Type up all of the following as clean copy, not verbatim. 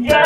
يا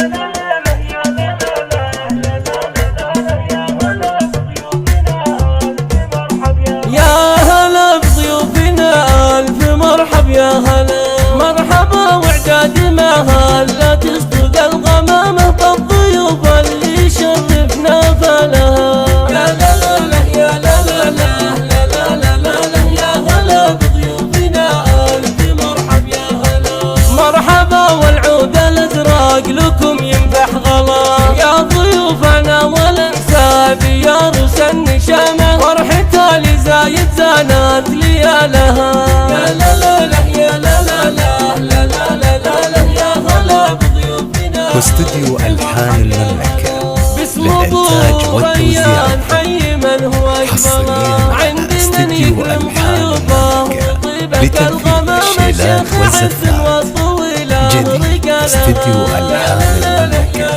هلا بضيوفنا ألف مرحب يا هلا مرحبا وعداد ما لا تصدق الغمامة بالضيوف اللي شرفنا فلها. يا لا لا لا يا لا لا لا لا لا لا لا يا هلا بضيوفنا ألف مرحب يا هلا مرحبا والعود الأزرق لكم ينفح غلا يا ضيوفنا والانساب يا رؤوس النشامة فرحتها لزايد زانت ليالها. يا لا لا لا يا لا لا لا لا لا لا لا يا هلا بضيوفنا. واستديو ألحان المملكة للإنتاج والتوزيع حي من هو حصريا على استديو ألحان المملكة لتنفيذ الشيلات والزفات. جديد استديو ألحان المملكة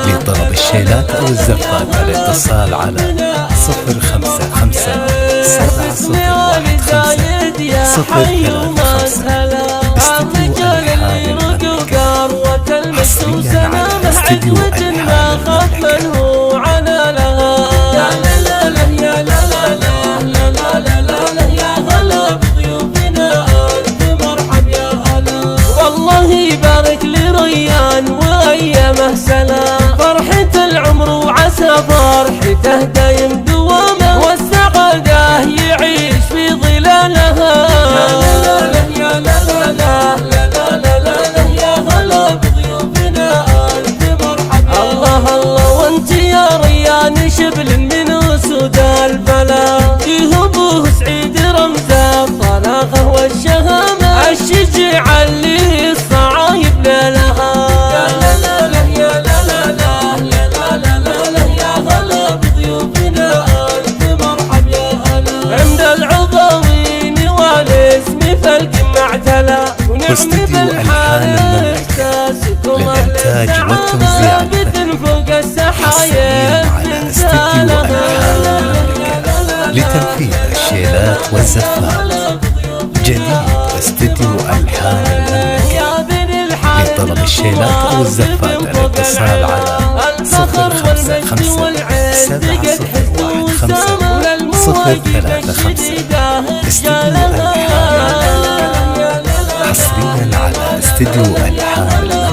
لطلب الشيلات أو الزفات الاتصال على 055 701 5 استديو ألحان المملكة حصريا على استديو ألحان المملكة. والله يبارك لريان وأيامه سلام فرحة العمر وعسى فرحته دايم دوامه والسعادة يعيش في ظلالها. يا لا لا لا لا لا لا لا يا هلا بضيوفنا ألف مرحب. الله الله وانت يا ريان شبل من أسود البلا يهبوه سعيد رمزه الطلاقة والشهامة الشجاع اللي الصعايب لها. يا لا لا لا يا لا لا لا لا لا لا لا يا هلا بضيوفنا ألف مرحب يا هلا عند العضوين والاسم فلك معتلى واستديو ألحان المملكة للإنتاج والتوزيع حصريا على استديو ألحان المملكة لتنفيذ الشيلات والزفات. جديد استديو ألحان المملكة لطلب الشيلات أو الزفات الاتصال على 055 701 5 035. استديو ألحان المملكة حصريا على استديو ألحان المملكة.